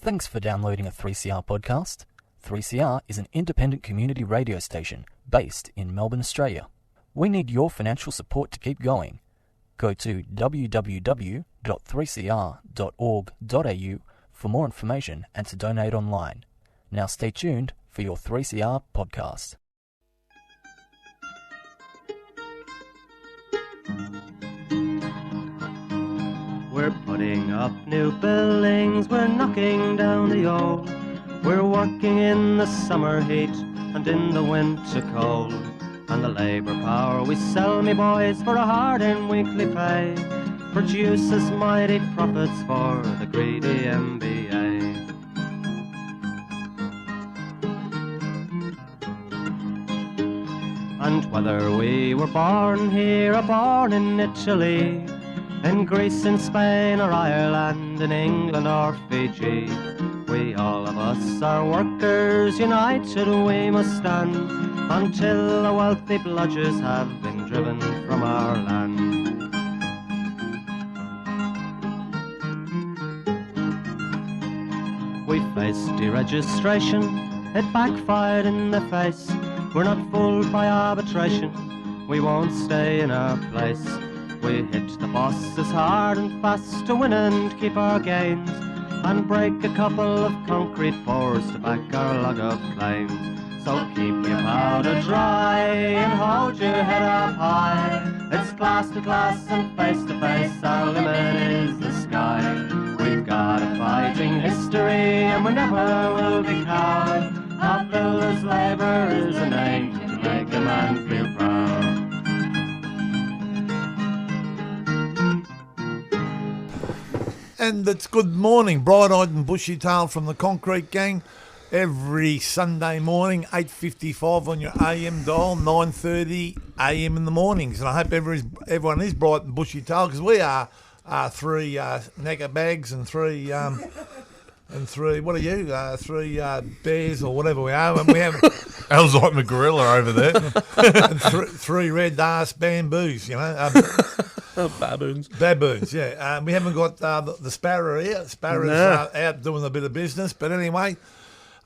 Thanks for downloading a 3CR podcast. 3CR is an independent community radio station based in Melbourne, Australia. We need your financial support to keep going. Go to www.3cr.org.au for more information and to donate online. Now stay tuned for your 3CR podcast. We're putting up new buildings, we're knocking down the old. We're working in the summer heat and in the winter cold. And the labour power we sell, me boys, for a hard-earned weekly pay produces mighty profits for the greedy MBA. And whether we were born here or born in Italy, in Greece, in Spain or Ireland, in England or Fiji, we all of us are workers, united we must stand, until the wealthy bludgers have been driven from our land. We faced deregistration, it backfired in the face. We're not fooled by arbitration, we won't stay in our place. We hit the bosses hard and fast to win and keep our gains, and break a couple of concrete pours to back our log of claims. So keep your powder dry and hold your head up high. It's class to class and face to face, our limit is the sky. We've got a fighting history and we never will be cowed. Our builders' labour is a name to make a man feel proud. And it's good morning, bright-eyed and bushy-tailed from the Concrete Gang. Every Sunday morning, 8:55 on your AM dial, 9:30 AM in the mornings. And I hope everyone is bright and bushy-tailed, because we are three knacker bags and three what are you? Three bears or whatever we are. And we have Al's like my gorilla over there. and three red-ass bamboos, you know. Baboons. Baboons, yeah. We haven't got the Sparrow here. Sparrow's out doing a bit of business. But anyway,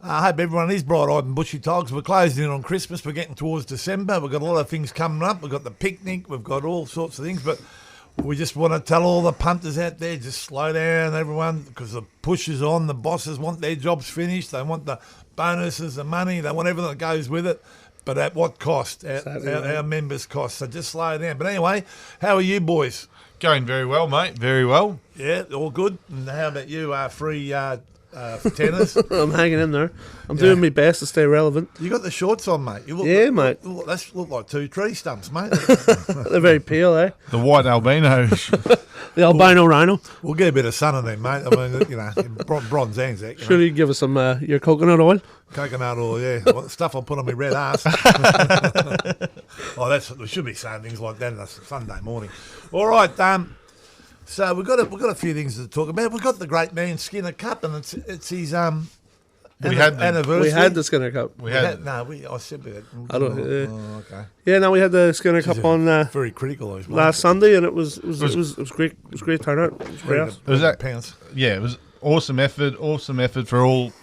I hope everyone is bright-eyed and bushy-tailed, because we're closing in on Christmas. We're getting towards December. We've got a lot of things coming up. We've got the picnic. We've got all sorts of things. But we just want to tell all the punters out there, just slow down, everyone, because the push is on. The bosses want their jobs finished. They want the bonuses, the money. They want everything that goes with it. But at what cost? Our members' cost. So just slow down. But anyway, how are you boys? Going very well, mate. Very well. Yeah, all good. And how about you, free tennis? I'm hanging in there. I'm doing my best to stay relevant. You got the shorts on, mate. You look mate. They look like two tree stumps, mate. They're very pale, eh? The white albino. The albino rhino. We'll get a bit of sun on them, mate. I mean, you know, bronze Anzac. Surely you give us some your coconut oil. Coconut oil, yeah. Well, the stuff I'll put on my red ass. We should be saying things like that on a Sunday morning. All right, so we've got a few things to talk about. We've got the great man Skinner Cup, and it's his anniversary. We had the Skinner Cup. I said we had. I don't. Okay. Yeah, no, we had the Skinner Cup on very critical last Sunday, and it was great. It was great turnout. It was great. It was awesome effort for all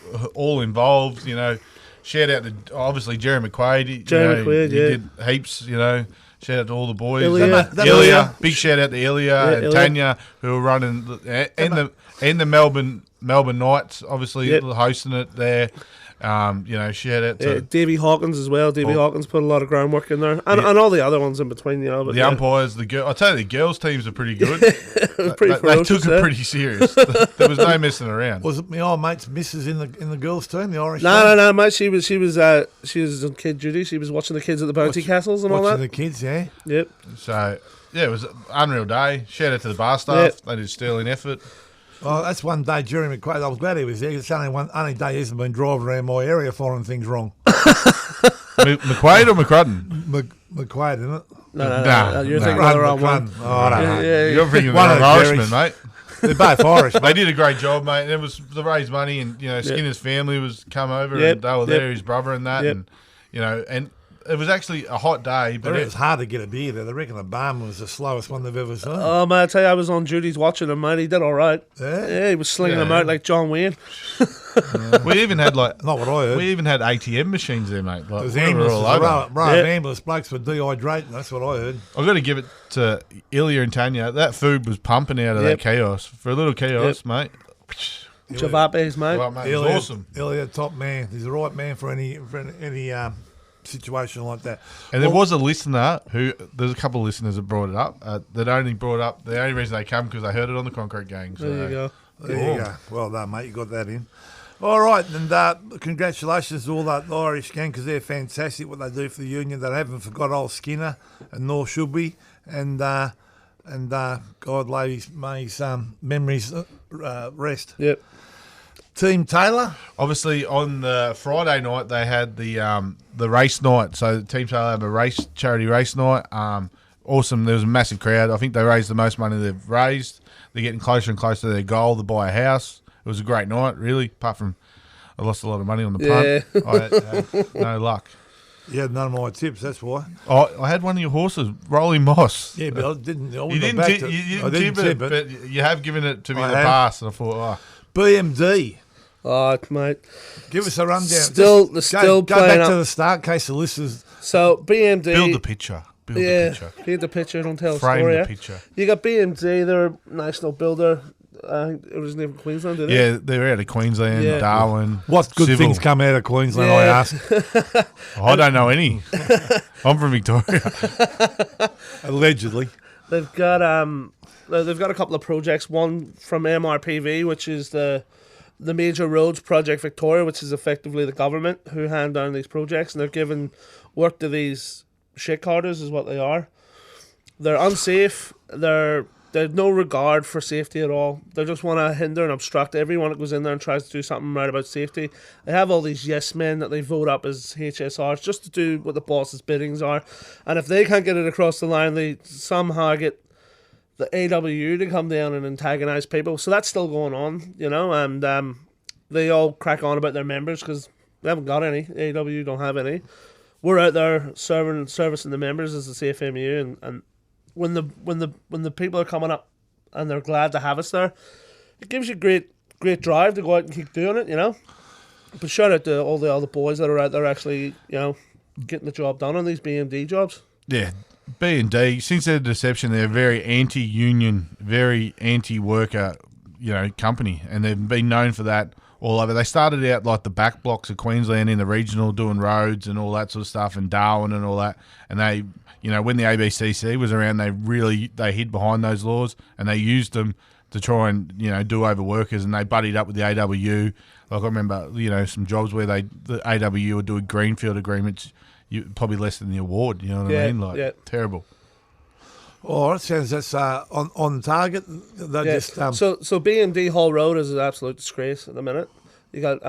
involved. You know, shout out to obviously Jerry McQuaid. He did heaps. You know. Shout out to all the boys. Ilya. Big shout out to Ilya and Tanya, who were running and the Melbourne Knights, obviously hosting it there. Shout out to Davey Hawkins as well. Hawkins put a lot of groundwork in there, and all the other ones in between. You know, but the umpires, I tell you, the girls' teams are pretty good. It was pretty ferocious, they took it pretty serious. There was no messing around. Was it my old mate's missus in the girls' team, the Irish? No, mate. She was on kid duty. She was watching the kids at the bounty castles and all that. Watching the kids, yeah. Yep. So it was an unreal day. Shout out to the bar staff. They did sterling effort. Well, that's one day Jerry McQuaid. I was glad he was there. It's only day he hasn't been driving around my area finding things wrong. McQuaid or McCrudden? McQuaid, isn't it? No. You're thinking of the wrong one. Oh, I don't know. You're thinking of the wrong Irishman, mate. They're both Irish. They did a great job, mate. It was to raise money, and Skinner's family was come over, and they were there, his brother and that, and it was actually a hot day, but It was hard to get a beer there. They reckon the barman was the slowest one they've ever seen. Oh, man, I tell you, I was on duties watching him, mate. He did all right. Yeah? He was slinging them out like John Wayne. we even had Not what I heard. we even had ATM machines there, mate. It Like, was we were ambulance. all over. Ambulance blokes were dehydrating. That's what I heard. I've got to give it to Ilya and Tanya. That food was pumping out of that chaos. For a little chaos, mate. Javapes, mate. Well, mate, it was awesome. Ilya, top man. He's the right man for any situation like that. And there was a listener there's a couple of listeners that brought it up. The only reason they come because they heard it on the Concrete Gang. So. There you go. There you go. Well done, mate. You got that in. All right, and congratulations to all that Irish gang because they're fantastic what they do for the union. They haven't forgot old Skinner, and nor should we. And God may his memories rest. Yep. Team Taylor. Obviously, on the Friday night they had the race night. So Team Taylor had a charity race night. Awesome. There was a massive crowd. I think they raised the most money they've raised. They're getting closer and closer to their goal to buy a house. It was a great night, really. Apart from I lost a lot of money on the punt. I had no luck. You had none of my tips, that's why. I had one of your horses, Rolling Moss. Yeah, but I didn't. You didn't tip it, but you have given it to me in the past. And I thought, BMD. Oh, mate. Give us a rundown. Still Go playing back up. to the start in case the listeners. So, BMD. build the picture. Build the picture. Paint the picture, don't tell Frame a story. the picture. You got BMD, they're a national builder. I think it was in Queensland, didn't it? Yeah, they're out of Queensland, Yeah. Darwin. What good Civil. things come out of Queensland, I ask. I don't know any. I'm from Victoria. Allegedly. They've got a couple of projects. One from MRPV, which is the Major Roads Project Victoria, which is effectively the government who hand down these projects, and they're giving work to these shit carters, is what they are. They're unsafe. There's no regard for safety at all. They just want to hinder and obstruct everyone that goes in there and tries to do something right about safety. They have all these yes men that they vote up as HSRs just to do what the boss's biddings are. And if they can't get it across the line, they somehow get the AWU to come down and antagonise people. So that's still going on, and they all crack on about their members because they haven't got any. AWU don't have any. We're out there servicing the members as the CFMEU, and when the people are coming up and they're glad to have us there, it gives you great drive to go out and keep doing it, But shout out to all the other boys that are out there actually, getting the job done on these BMD jobs. Yeah, B&D, since their deception, they're very anti-union, very anti-worker, company, and they've been known for that all over. They started out like the back blocks of Queensland in the regional doing roads and all that sort of stuff, and Darwin and all that, and they, when the ABCC was around, they hid behind those laws and they used them to try and, do over workers, and they buddied up with the AWU. Like I remember, some jobs where the AWU were doing greenfield agreements, probably less than the award, you know what I mean? Terrible. Oh, it sounds that's on target. Just So BMD Hall Road is an absolute disgrace at the minute. You got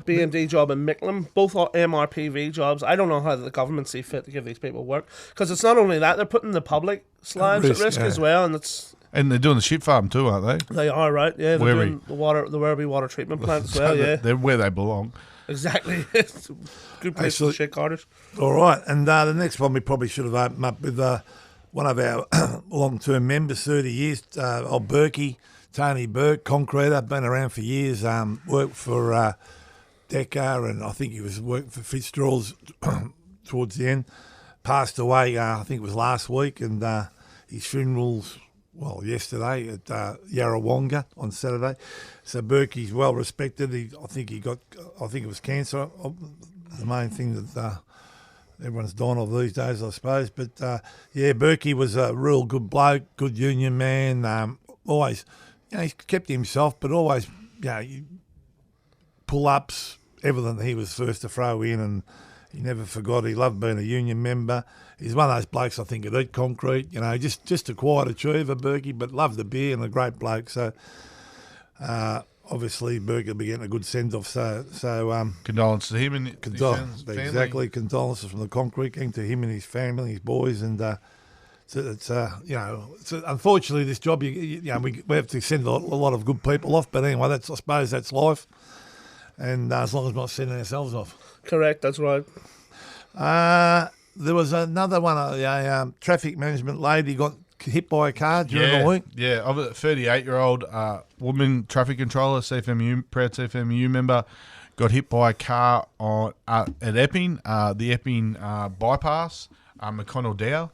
BMD job in Mickleham, both are MRPV jobs. I don't know how the government see fit to give these people work, because it's not only that, they're putting the public lives at risk as well, and they're doing the ship farm too, aren't they? They are, right? Yeah, they're doing the Werribee water treatment plant as well. Yeah, they're where they belong. Exactly. It's a good place for shit carters. All right, and the next one we probably should have opened up with one of our long-term members, 30 years, old Berkey, Tony Burke, concreter, been around for years, worked for Decca, and I think he was working for Fitzgerald's towards the end. Passed away, I think it was last week, and his funeral's, yesterday at Yarrawonga on Saturday. So Berkey's well respected. I think it was cancer, the main thing that everyone's dying of these days, I suppose. But Berkey was a real good bloke, good union man. Always, he kept to himself, but always, pull-ups, everything that he was first to throw in, and he never forgot. He loved being a union member. He's one of those blokes, I think, that eat concrete. Just a quiet achiever, Berkey, but loved the beer and a great bloke. So obviously, Berkey will be getting a good send-off. So condolences to him and his family. Exactly, condolences from the concrete gang to him and his family, his boys, and unfortunately this job, we have to send a lot of good people off. But anyway, I suppose that's life, and as long as we're not sending ourselves off. Correct, that's right. There was another one, a traffic management lady got hit by a car during the week. Yeah, I've a 38-year-old woman traffic controller, CFMEU, proud CFMEU member, got hit by a car at Epping, the Epping bypass, McConnell Dow.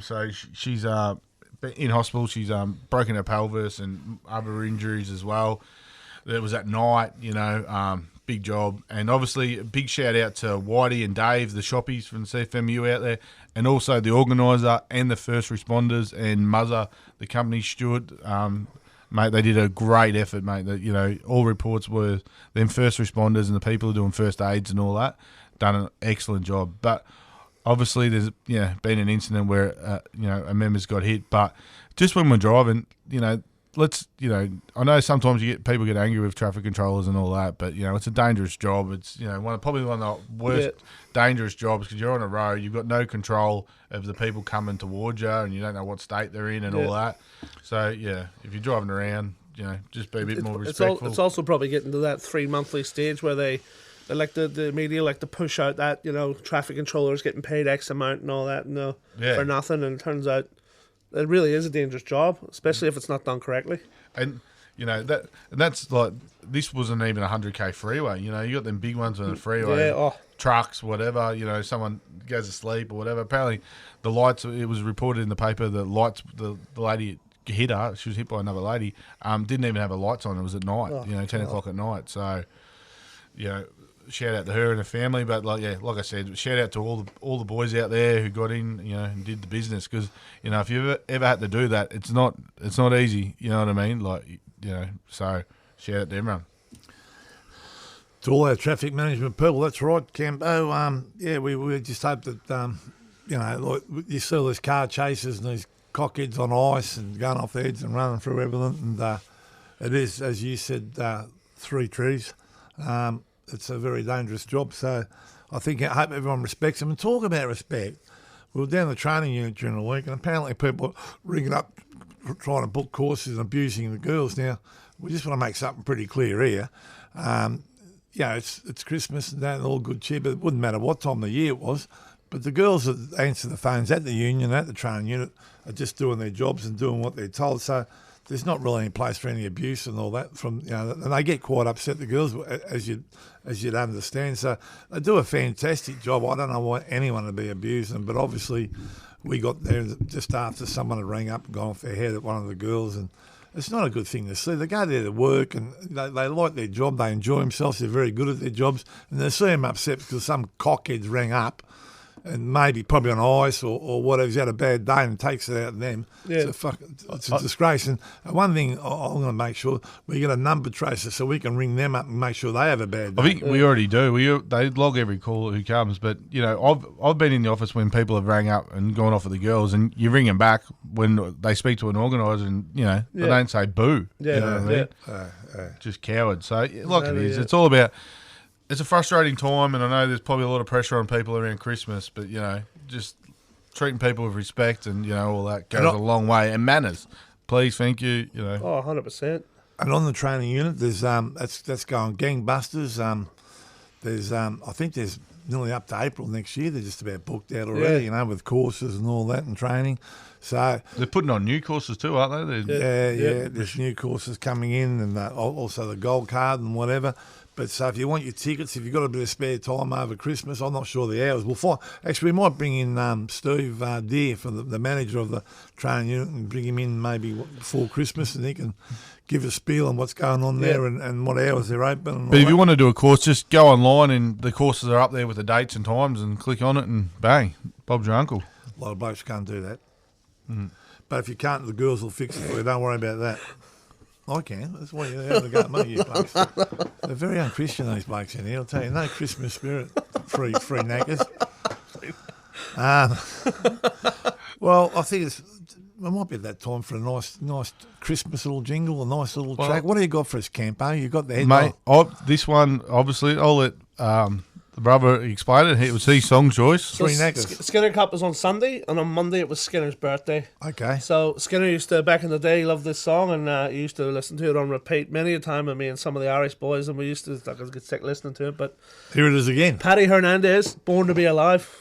So she's in hospital. She's broken her pelvis and other injuries as well. It was at night, big job. And obviously a big shout out to Whitey and Dave, the shoppies from CFMU out there, and also the organiser and the first responders and Muzzer, the company steward. Mate, they did a great effort, mate. That all reports were them first responders and the people who are doing first aids and all that done an excellent job. But obviously, there's been an incident where a member's got hit. But just when we're driving, let's I know sometimes people get angry with traffic controllers and all that, but it's a dangerous job. It's probably one of the worst dangerous jobs because you're on a road, you've got no control of the people coming towards you, and you don't know what state they're in and all that. So if you're driving around, just be a bit more respectful. It's also probably getting to that 3 monthly stage where they like the media like to push out that traffic controllers getting paid X amount and all that for nothing, and it turns out it really is a dangerous job, especially if it's not done correctly. And that's like, this wasn't even a 100k freeway. You got them big ones on the freeway, trucks, whatever. Someone goes to sleep or whatever. Apparently, the lights. It was reported in the paper the lights. The lady hit her. She was hit by another lady. Didn't even have her lights on. It was at night. 10 o'clock at night. So, shout out to her and her family. But like I said, shout out to all the boys out there who got in, and did the business. Because if you ever had to do that, it's not easy. You know what I mean? So shout out to everyone. To all our traffic management people, that's right, Cambo. We just hope that like you see all these car chases and these cockheads on ice and going off the edge and running through everything. And it is, as you said, 3 trees. It's a very dangerous job. So I hope everyone respects them. And talk about respect. We were down the training unit during the week, and apparently people are ringing up trying to book courses and abusing the girls. Now, we just want to make something pretty clear here. It's Christmas and that, and all good cheer, but it wouldn't matter what time of the year it was. But the girls that answer the phones at the union, at the training unit, are just doing their jobs and doing what they're told. So there's not really any place for any abuse and all that. And they get quite upset, the girls, as you'd understand. So they do a fantastic job. I don't know why anyone would be abusing them, but obviously we got there just after someone had rang up and gone off their head at one of the girls, and it's not a good thing to see. They go there to work and they like their job, they enjoy themselves, they're very good at their jobs, and they see them upset because some cockheads rang up and maybe probably on ice or whatever, he's had a bad day and takes it out of them. Yeah. It's a disgrace. And one thing I'm going to make sure, we get a number tracer so we can ring them up and make sure they have a bad day. I think we already do. They log every call who comes, but I've been in the office when people have rang up and gone off at the girls, and you ring them back when they speak to an organiser, and they don't say boo. Yeah, you know what I mean? Just cowards. So it is. It's all about. It's a frustrating time, and I know there's probably a lot of pressure on people around Christmas, but, just treating people with respect and, all that goes a long way. And manners. Please, thank you, 100%. And on the training unit, there's that's going gangbusters. There's I think there's nearly up to April next year. They're just about booked out already, with courses and all that and training. So they're putting on new courses too, aren't they? There's new courses coming in, and also the gold card and whatever. But so if you want your tickets, if you've got a bit of spare time over Christmas, I'm not sure the hours. We'll find. Actually, we might bring in Steve Deere, for the manager of the training unit, and bring him in maybe before Christmas, and he can give a spiel on what's going on there and what hours they're open. But if you want to do a course, just go online, and the courses are up there with the dates and times, and click on it, and bang, Bob's your uncle. A lot of blokes can't do that. Mm. But if you can't, the girls will fix it for you. Don't worry about that. I can. That's why you're having a go at me, you blokes. They're very unchristian, these blokes in here. I'll tell you, no Christmas spirit. Free knackers. Well, I think it might be that time for a nice Christmas little jingle, a nice little track. What do you got for us, Campo? You got the head, mate. This one, obviously, I'll let the The brother explained it. It was his song choice. So Three Neckers. Skinner Cup was on Sunday, and on Monday it was Skinner's birthday. Okay. So Skinner used to, back in the day, love this song, and he used to listen to it on repeat many a time with me and some of the Irish boys, and we used to get sick listening to it. But Here it is again. Paddy Hernandez, Born to Be Alive.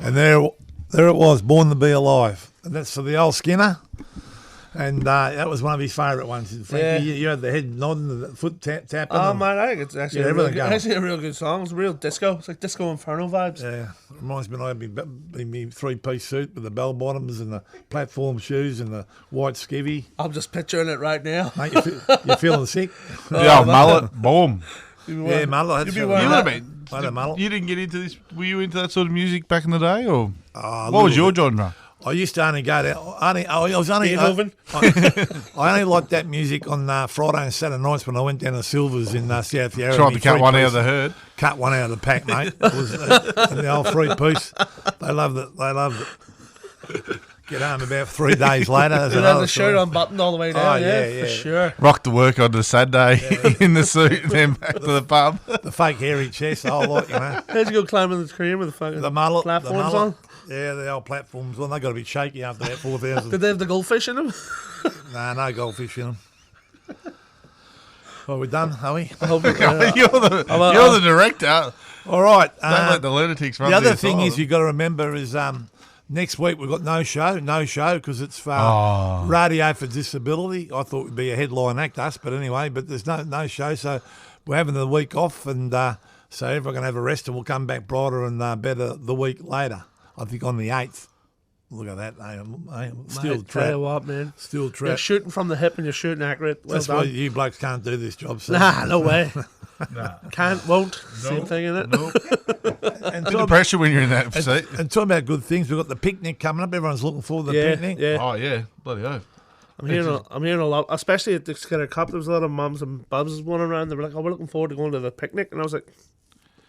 And there it was, Born to Be Alive. And that's for the old Skinner. And that was one of his favourite ones. Frankie, you had the head nodding, the foot tapping. Oh, man, I think it's actually, everything a real good song. It's real disco. It's like Disco Inferno vibes. Yeah, it reminds me of my three-piece suit with the bell-bottoms and the platform shoes and the white skivvy. I'm just picturing it right now. Mate, you feeling sick? The old mullet, boom. Yeah, mullet. You'd be wearing You didn't get into this. Were you into that sort of music back in the day, or what was your genre? I used to only go there. I was only. Beethoven? I only liked that music on Friday and Saturday nights when I went down to Silver's in South Yarra. Tried to cut one out of the herd. Cut one out of the pack, mate. It was the old three-piece. They loved it. They loved it. Get home about 3 days later. You'd have the shirt unbuttoned all the way down. Oh, yeah, for sure. Rock to work on the Saturday in the suit, then back to the pub. The fake hairy chest, the whole lot, you know. How'd you go climbing the tree with the fucking mullet, platforms on? Yeah, the old platforms on. They got to be shaky after that 4,000. Did they have the goldfish in them? Nah, no goldfish in them. Well, we're done, are we? You're the director. All right. Don't let the lunatics run. The other thing is you've got to remember is next week we've got no show because it's for Radio for Disability. I thought we'd be a headline act, us, but anyway, but there's no show, so we're having the week off, and so everyone can have a rest, and we'll come back brighter and better the week later. I think on the 8th. Look at that, Steel steel Tell you trap. what, man. Steel You're trap. shooting from the hip and you're shooting accurate. Well That's done. why you blokes can't do this job. So. Nah, no way. Nah. Can't, won't. Same thing, in it? Nope. And Bit of pressure when you're in that seat. and talking about good things, we've got the picnic coming up. Everyone's looking forward to the Yeah, picnic. yeah. Oh, yeah. Bloody oath. I'm hearing a lot, especially at the Skinner Cup. There was a lot of mums and bubs running around. They were like, "Oh, we're looking forward to going to the picnic," and I was like,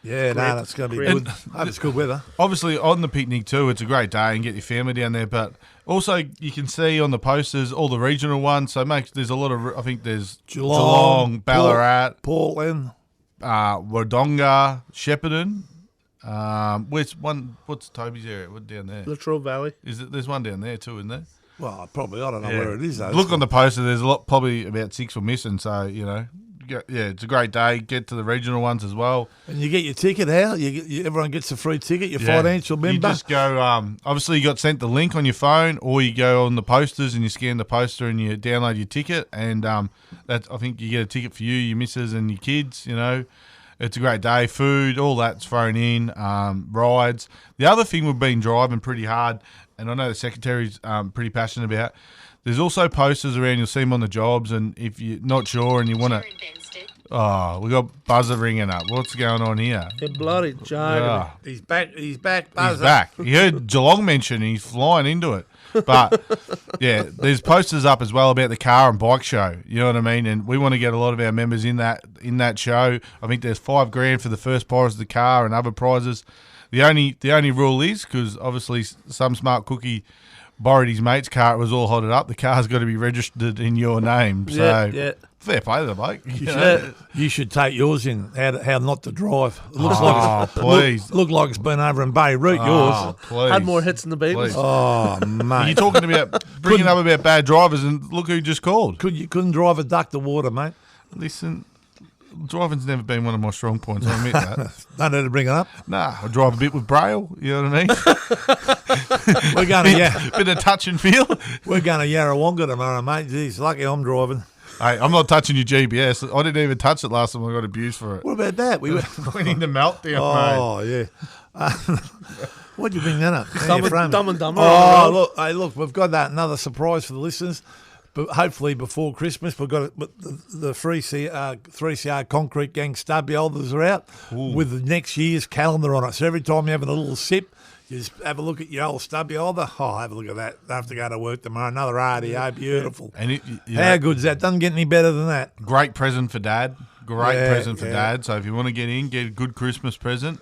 Yeah, no, that's going to be Great. good. Hope it's good weather. Obviously, on the picnic too, it's a great day and get your family down there. But also, you can see on the posters all the regional ones. So, there's a lot of. I think there's Geelong, Ballarat, Portland, Wodonga, Shepparton. What's Toby's area? What down there? Latrobe Valley. There's one down there too, isn't there? Well, probably I don't know where it is though. Look on the poster. There's a lot. Probably about 6 were missing. So it's a great day. Get to the regional ones as well. And you get your ticket. How everyone gets a free ticket. Your financial member. You just go. Obviously, you got sent the link on your phone, or you go on the posters and you scan the poster and you download your ticket. And that I think you get a ticket for you, your missus, and your kids. It's a great day. Food, all that's thrown in. Rides. The other thing we've been driving pretty hard, and I know the secretary's pretty passionate about. There's also posters around. You'll see them on the jobs, and if you're not sure and you want to, we got buzzer ringing up. What's going on here? They're bloody jargon. Yeah. He's back. He's back. He's Buzzer. back. He heard Geelong mention and he's flying into it. But, yeah, there's posters up as well about the car and bike show. You know what I mean? And we want to get a lot of our members in that show. I think there's $5,000 for the first prize of the car and other prizes. The only rule is, because obviously some smart cookie borrowed his mate's car, it was all hotted up, the car's got to be registered in your name. So, fair play to the bloke. You should take yours in. How not to drive. It looks please. Look like it's been over in Beirut. Yours. Please. Had more hits than the Beatles. Please. Oh mate. You're talking about bringing up about bad drivers, and look who just called. You couldn't drive a duck to water, mate. Listen, driving's never been one of my strong points. I admit that. Don't need to bring it up. Nah, I drive a bit with Braille. You know what I mean? We're going to bit of touch and feel. We're going to Yarrawonga tomorrow, mate. Geez, lucky I'm driving. Hey, I'm not touching your GPS. I didn't even touch it last time I got abused for it. What about that? We went into meltdown, Oh, yeah. Why'd you bring that up? Dumb and Dumber. Oh, look, we've got another surprise for the listeners. But hopefully before Christmas, we've got the 3CR Concrete Gang stubby holders are out with the next year's calendar on it. So every time you're having a little sip, you just have a look at your old stubby holder. Oh, have a look at that. Don't have to go to work tomorrow. Another RDO, beautiful. And how good's that? Doesn't get any better than that. Great present for Dad. Present for Dad. So if you want to get a good Christmas present.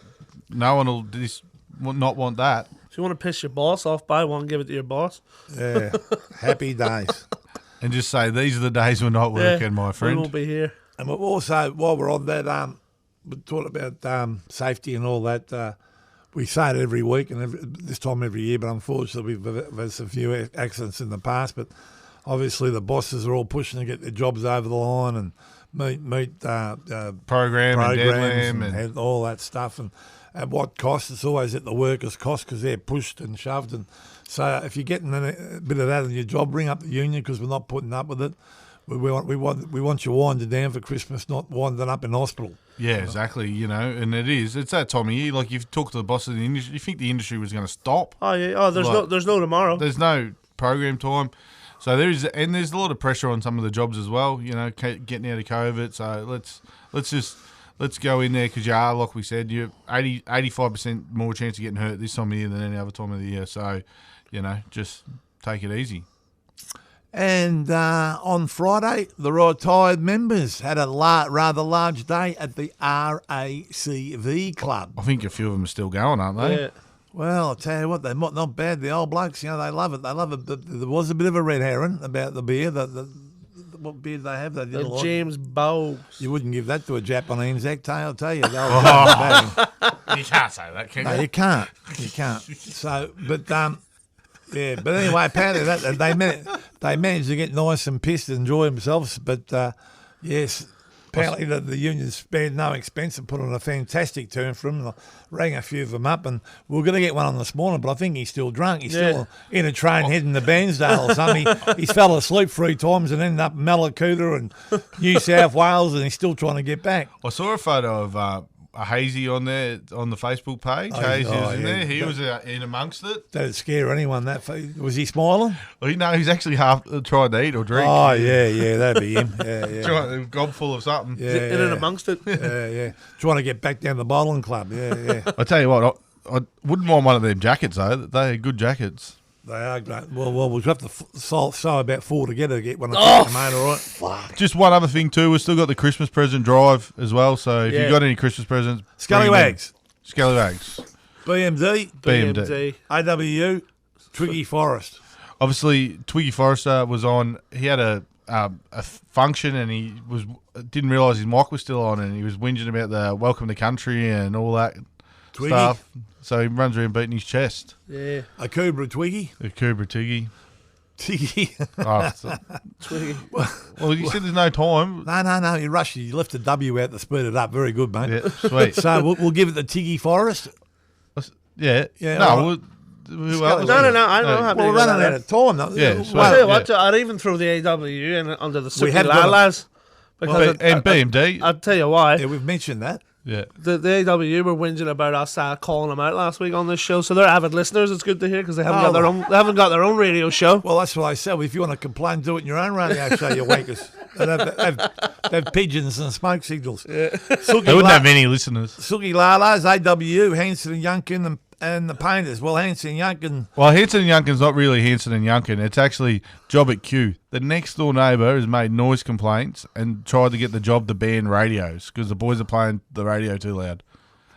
No one will not want that. If you want to piss your boss off, buy one, give it to your boss. Yeah, happy days. And just say, these are the days we're not working, my friend. We won't be here. And we've also, while we're on that, we talked about safety and all that. We say it every week and this time every year, but unfortunately we've had some few accidents in the past. But obviously the bosses are all pushing to get their jobs over the line and meet programs and all that stuff. And at what cost? It's always at the workers' cost because they're pushed and shoved. And so if you're getting a bit of that in your job, ring up the union because we're not putting up with it. We want you winding down for Christmas, not winding up in hospital. Yeah, exactly. And it's that time of year. Like you've talked to the boss of the industry, you think the industry was going to stop? Oh yeah. Oh, there's no tomorrow. There's no program time. So there's a lot of pressure on some of the jobs as well. Getting out of COVID. So let's go in there because you are, like we said, you're 85% more chance of getting hurt this time of year than any other time of the year. So, just take it easy. And on Friday, the retired members had a rather large day at the RACV Club. I think a few of them are still going, aren't they? Yeah. Well, I'll tell you what, they're not bad. The old blokes, they love it. They love it. There was a bit of a red herring about the beer. What beer did they have? They didn't like. James Bowes. You wouldn't give that to a Japanese Anzac, I'll tell you. You can't say that, can you? No, you can't. You can't. So, but yeah. But anyway, apparently they managed to get nice and pissed and enjoy themselves. But yes, apparently the union spared no expense and put on a fantastic turn for them. I rang a few of them up, and we were going to get one on this morning, but I think he's still drunk. He's still in a train heading to Bairnsdale or something. He's fell asleep 3 times and ended up in Mallacoota and New South Wales, and he's still trying to get back. I saw a photo of Hazy on there on the Facebook page. Hazy was in there. He was in amongst it. That'd scare anyone. Was he smiling? Well, no, he's actually half trying to eat or drink. Oh yeah, that'd be him. Yeah. Trying a gob full of something. Yeah, in and amongst it. Yeah. Trying to get back down the bowling club. Yeah. I tell you what, I wouldn't mind one of them jackets though. They're good jackets. They are great. Well, we'll have to sew about 4 together to get one of them, mate, all right? Fuck. Just one other thing too, we've still got the Christmas present drive as well, so if you've got any Christmas presents... Scallywags. BMD. AWU, Twiggy Forest. Obviously, Twiggy Forrester was on, he had a function and he didn't realise his mic was still on and he was whinging about the welcome to country and all that stuff. So he runs around beating his chest. Yeah. A Cobra Twiggy. A Cobra Tiggy. Tiggy. Twiggy. Well, you said there's no time. No. You rushed it. You left the W out to speed it up. Very good, mate. Yeah, sweet. So we'll give it the Tiggy Forest. Yeah. Yeah, No, all right. who else? No. I'm not happy. Well, we're running out of time. Yeah, Well, I'll tell you what, I'd even throw the AW in under the Sooks have got lads. Because And BMD. I'll tell you why. yeah, we've mentioned that. Yeah. The AW were whinging about us calling them out last week on this show, so they're avid listeners. It's good to hear because they haven't got their own. They haven't got their own radio show. Well, that's what I said. If you want to complain, do it in your own radio show, you wankers. They have pigeons and smoke signals. Yeah. They wouldn't have any listeners. Sookie Lalas, AWU, Hanson and Yunkin and the Painters. Well, Hanson and Yunkin. Well, Hanson and Yunkin's not really Hanson and Yunkin. It's actually Job at Q. The next door neighbour has made noise complaints and tried to get the job to ban radios because the boys are playing the radio too loud.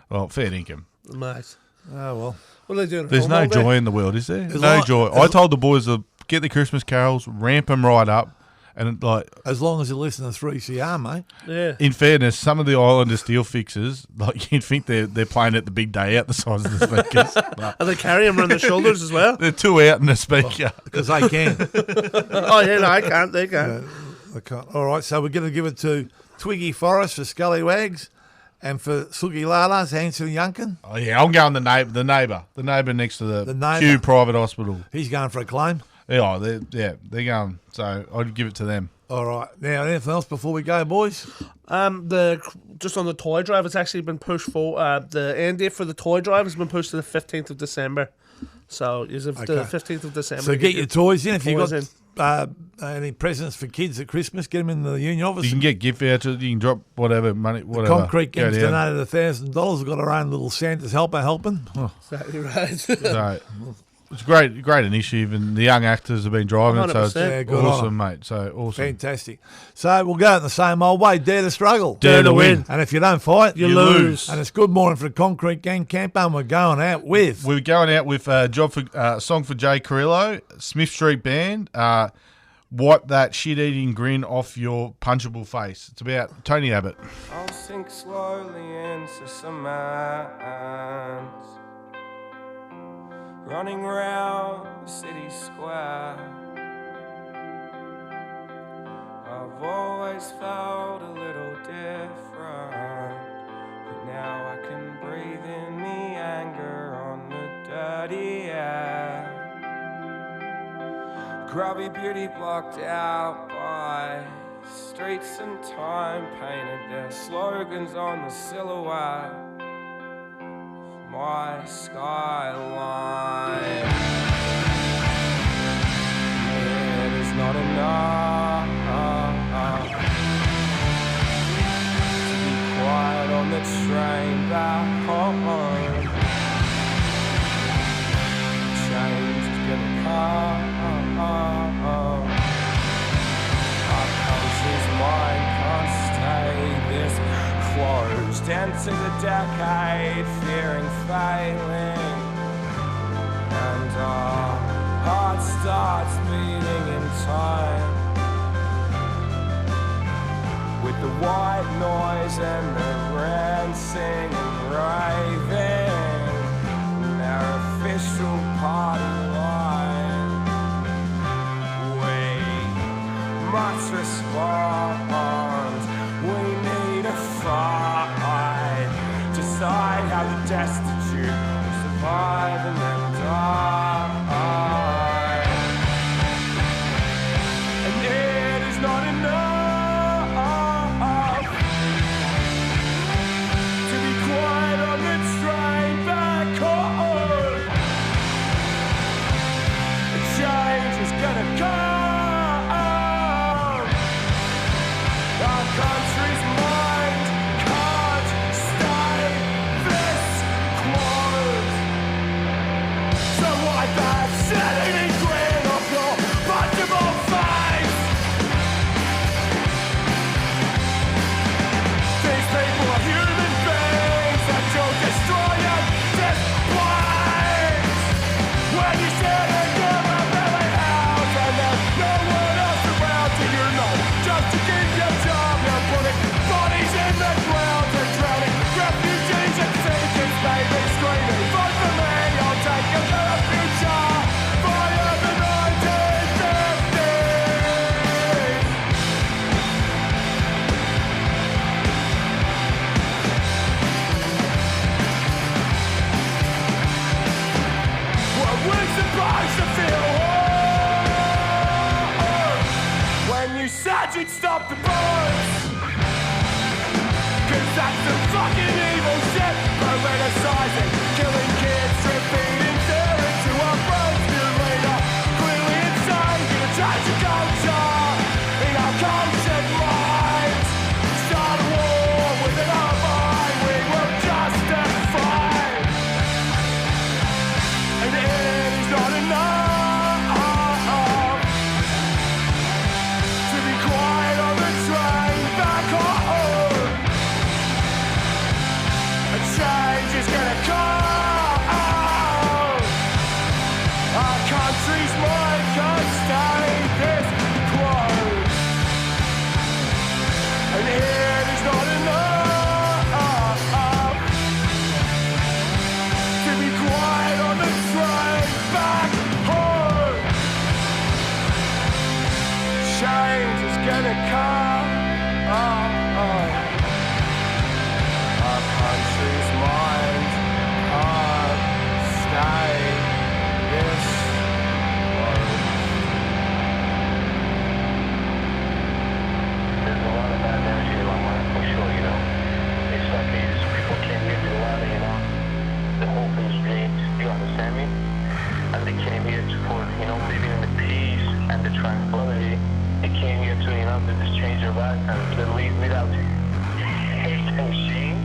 Well, fair dinkum. Mate. Oh, well. What are they doing? There's no joy in the world, is there? No joy. I told the boys to get the Christmas carols, ramp them right up, and like. As long as you listen to 3CR, mate. Yeah. In fairness, some of the Islander steel fixers, like you'd think they're playing at the big day out the size of the speakers. But And they carry them around their shoulders as well. they're too out in the speaker. Because they can. Oh, yeah, no, I can't. They can. They can't. All right, so we're going to give it to Twiggy Forest for Scallywags and for Sookie Lalas, Hanson and Yunkin. Oh yeah, I'm going the neighbour next to the neighbour. Q private hospital. He's going for a claim. Yeah, they're going. So I'd give it to them. All right. Now, anything else before we go, boys? Just on the toy drive, it's actually been pushed for the end date for the toy drive has been pushed to the 15th of December. So is it the 15th of December? So get your toys in. If you've toys got any presents for kids at Christmas, get them in the union office. You can get gift vouchers. You can drop whatever money. Whatever. Concrete Go Gang's down. donated $1,000. We've got our own little Santa's helper helping. Oh. Exactly right. So it's a great initiative, and the young actors have been driving it, so it's 100%. Yeah, good awesome, mate. So awesome. Fantastic. So we'll go in the same old way. Dare to struggle. Dare to win. And if you don't fight, You lose. And it's good morning for the Concrete Gang camp, and we're going out with... We're going out with a song for Jay Carrillo, Smith Street Band. Wipe that shit-eating grin off your punchable face. It's about Tony Abbott. I'll sink slowly into some ants, running round the city square. I've always felt a little different, but now I can breathe in the anger on the dirty air. Grubby beauty blocked out by streets and time painted their slogans on the silhouette of my skyline. It is not enough to be quiet on the train back home. Change is gonna come. Our country's mind can't stay this closed. Enter the decade, fearing failing, and our heart starts beating in time with the white noise and the rancing and raving in our official party line. Must respond. We need a fight. Decide how the destitute will survive and then die. And it is not enough to be off the boards. Cause that's some fucking evil shit. Politicizing, killing kids, strip feeding theory to our brains. New leader, clearly insane. Gonna change the culture in our cultured minds. Start a war within our mind. We will justify. And it is not enough to be quiet on the train back home. A change is gonna come. Our country's mind can't stay this close. And it is not enough to be quiet on the train back home. Change is gonna come. Our country's mind can't stay this close. There's a lot of bad energy along there for sure, you know. It's like these people came here to the ladder, you know. The hope and dreams, you understand me? And they came here for, you know, living in the peace and the tranquility. They came here to, you know, to just change their lives and to live without hate and shame.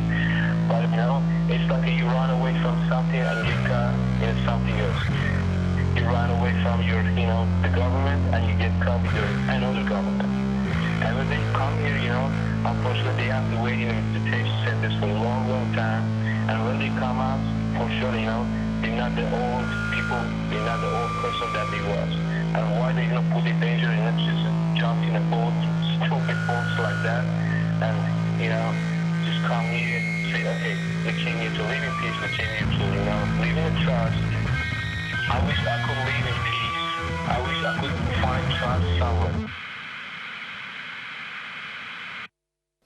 But, you know, it's like you run away from something and you get in something else. You run away from your, you know, the government and you get caught with another government. And when they come here, you know, unfortunately they have to wait, you know, to take sentence for a long, long time. And when they come out, for sure, you know, they're not the old people, they're not the old person that they was. And why they, you know, put in danger and just jump in a boat, stupid boats like that, and, you know, just come here and say, okay, we came here to live in peace, we came here to, you know, live in trust. I wish I could live in peace. I wish I could find trust somewhere.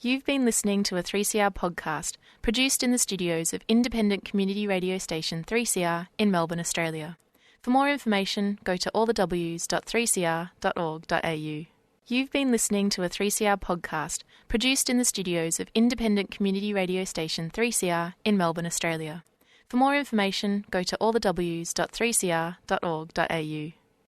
You've been listening to a 3CR podcast produced in the studios of independent community radio station 3CR in Melbourne, Australia. For more information, go to allthews.3cr.org.au. You've been listening to a 3CR podcast produced in the studios of independent community radio station 3CR in Melbourne, Australia. For more information, go to allthews.3cr.org.au.